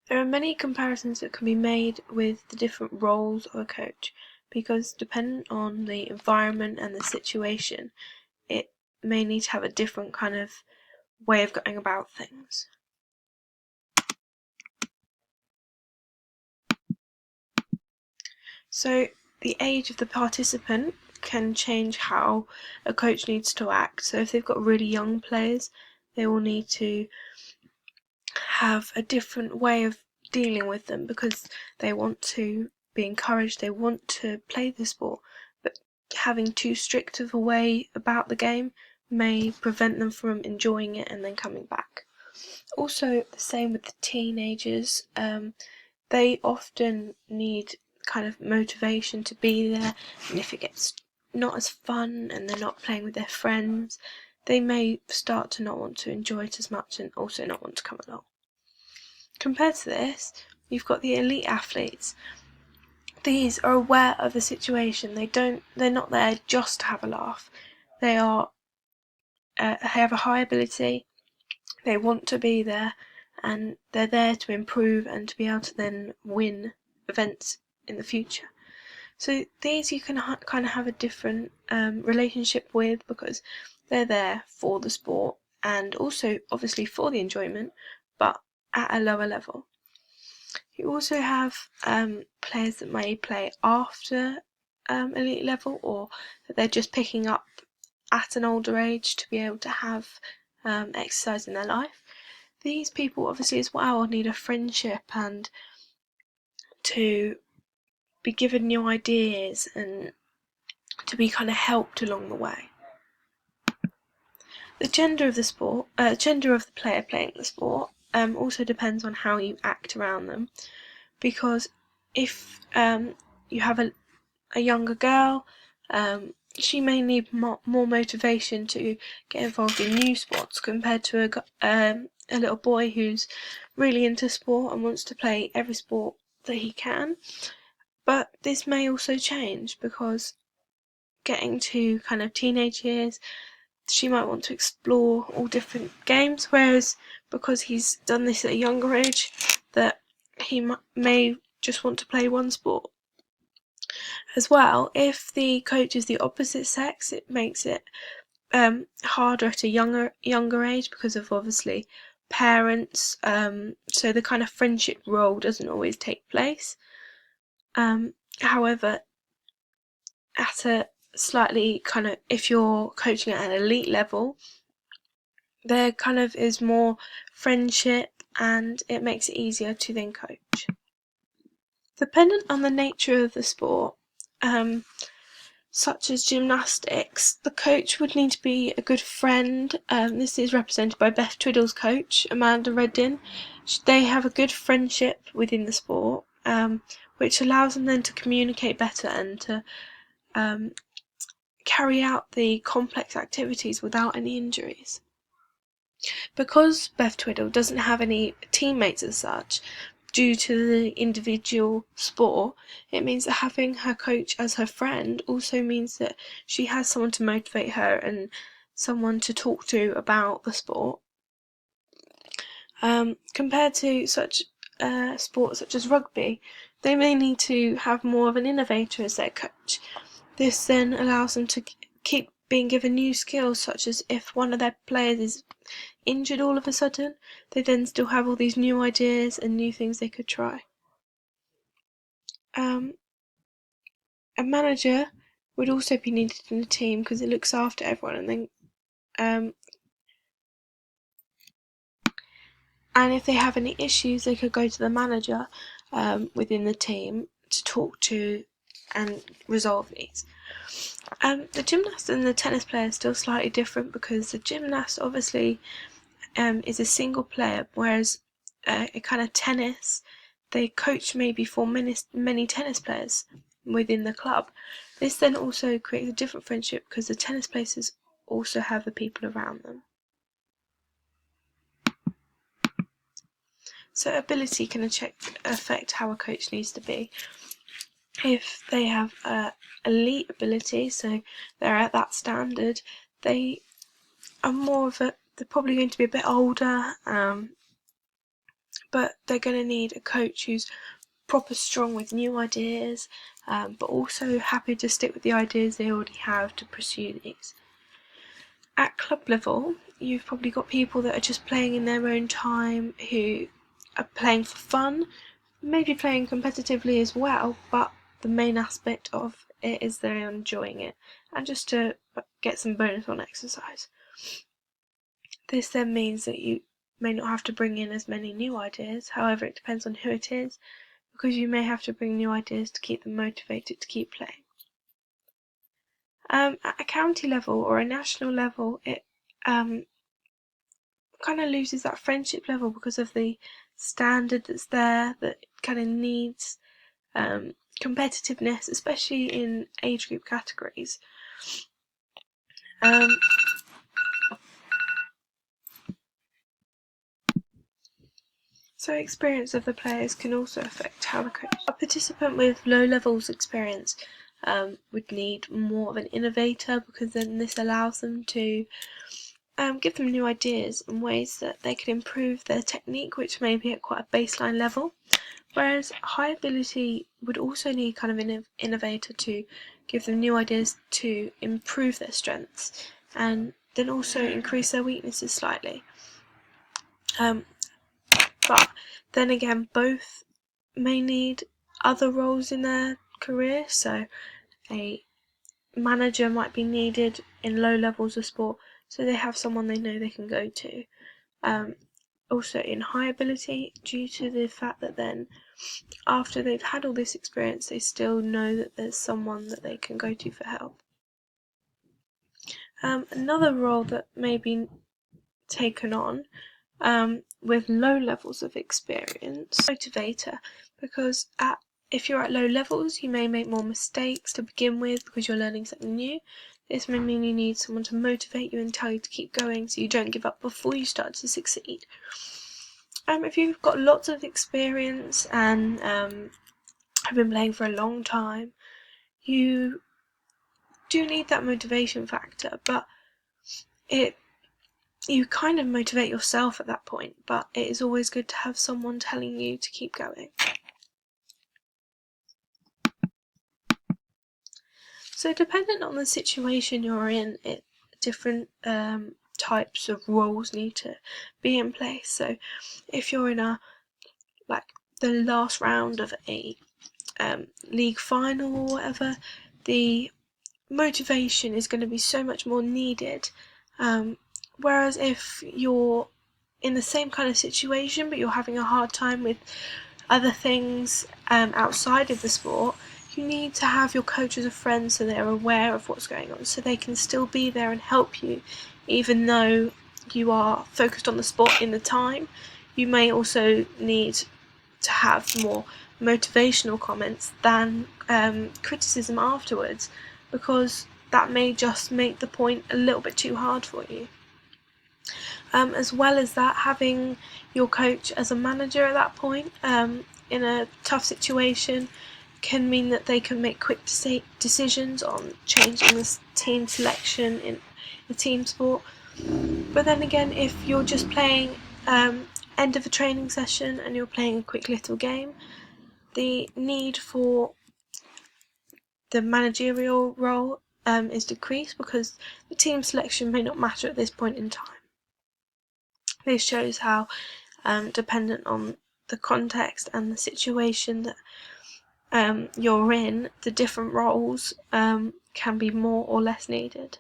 There are many comparisons that can be made with the different roles of a coach, because depending on the environment and the situation, it may need to have a different kind of way of going about things. So the age of the participant can change how a coach needs to act. So if they've got really young players, they will need to have a different way of dealing with them, because they want to be encouraged, they want to play the sport, but having too strict of a way about the game may prevent them from enjoying it and then coming back. Also, the same with the teenagers. They often need kind of motivation to be there, and if it gets not as fun and they're not playing with their friends, they may start to not want to enjoy it as much and also not want to come along. Compared to this, you've got the elite athletes. These are aware of the situation. They're not there just to have a laugh. They have a high ability. They want to be there, and they're there to improve and to be able to then win events in the future. So these you can kind of have a different relationship with, because they're there for the sport and also obviously for the enjoyment, but at a lower level. You also have players that may play after elite level, or that they're just picking up at an older age to be able to have exercise in their life. These people obviously as well need a friendship and to be given new ideas and to be kind of helped along the way. The gender of the player playing the sport also depends on how you act around them, because if you have a younger girl, she may need more motivation to get involved in new sports compared to a little boy who's really into sport and wants to play every sport that he can. But this may also change, because getting to kind of teenage years, she might want to explore all different games, whereas because he's done this at a younger age, that he may just want to play one sport. As well, if the coach is the opposite sex, it makes it harder at a younger age, because of obviously parents, so the kind of friendship role doesn't always take place. However, at a slightly kind of, if you're coaching at an elite level, there kind of is more friendship and it makes it easier to then coach. Dependent on the nature of the sport, such as gymnastics, the coach would need to be a good friend. This is represented by Beth Twiddle's coach, Amanda Reddin. They have a good friendship within the sport, which allows them then to communicate better and to carry out the complex activities without any injuries. Because Beth Twiddle doesn't have any teammates as such, due to the individual sport, it means that having her coach as her friend also means that she has someone to motivate her and someone to talk to about the sport. Compared to such sports such as rugby, they may need to have more of an innovator as their coach. This then allows them to keep being given new skills, such as if one of their players is injured all of a sudden, they then still have all these new ideas and new things they could try. A manager would also be needed in the team, because it looks after everyone, and if they have any issues, they could go to the manager within the team to talk to and resolve these. The gymnast and the tennis player is still slightly different, because the gymnast obviously is a single player, whereas a kind of tennis, they coach maybe for many tennis players within the club. This then also creates a different friendship, because the tennis players also have the people around them. So ability can affect how a coach needs to be. If they have elite ability, so they're at that standard, they are they're probably going to be a bit older, but they're going to need a coach who's proper strong with new ideas, but also happy to stick with the ideas they already have to pursue these. At club level, you've probably got people that are just playing in their own time, who are playing for fun, maybe playing competitively as well, but the main aspect of it is they're enjoying it and just to get some bonus on exercise. This then means that you may not have to bring in as many new ideas, however it depends on who it is, because you may have to bring new ideas to keep them motivated to keep playing. At a county level or a national level, it kind of loses that friendship level because of the standard that's there, that it kind of needs competitiveness, especially in age group categories. So experience of the players can also affect how the coach. A participant with low levels experience would need more of an innovator, because then this allows them to give them new ideas and ways that they can improve their technique, which may be at quite a baseline level. Whereas high ability would also need kind of an innovator to give them new ideas to improve their strengths and then also increase their weaknesses slightly. But then again, both may need other roles in their career. So a manager might be needed in low levels of sport, so they have someone they know they can go to. Also in high ability, due to the fact that then after they've had all this experience, they still know that there's someone that they can go to for help. Another role that may be taken on with low levels of experience, motivator, because if you're at low levels, you may make more mistakes to begin with because you're learning something new. This may mean you need someone to motivate you and tell you to keep going so you don't give up before you start to succeed. If you've got lots of experience and have been playing for a long time, you do need that motivation factor, but you kind of motivate yourself at that point, but it is always good to have someone telling you to keep going. So dependent on the situation you're in, different types of roles need to be in place. So if you're in the last round of a league final or whatever, the motivation is going to be so much more needed. Whereas if you're in the same kind of situation but you're having a hard time with other things outside of the sport, you need to have your coach as a friend so they're aware of what's going on, so they can still be there and help you even though you are focused on the sport in the time. You may also need to have more motivational comments than criticism afterwards, because that may just make the point a little bit too hard for you. As well as that, having your coach as a manager at that point in a tough situation can mean that they can make quick decisions on changing the team selection in a team sport. But then again, if you're just playing end of a training session and you're playing a quick little game, the need for the managerial role is decreased because the team selection may not matter at this point in time. This shows how dependent on the context and the situation that you're in, the different roles can be more or less needed.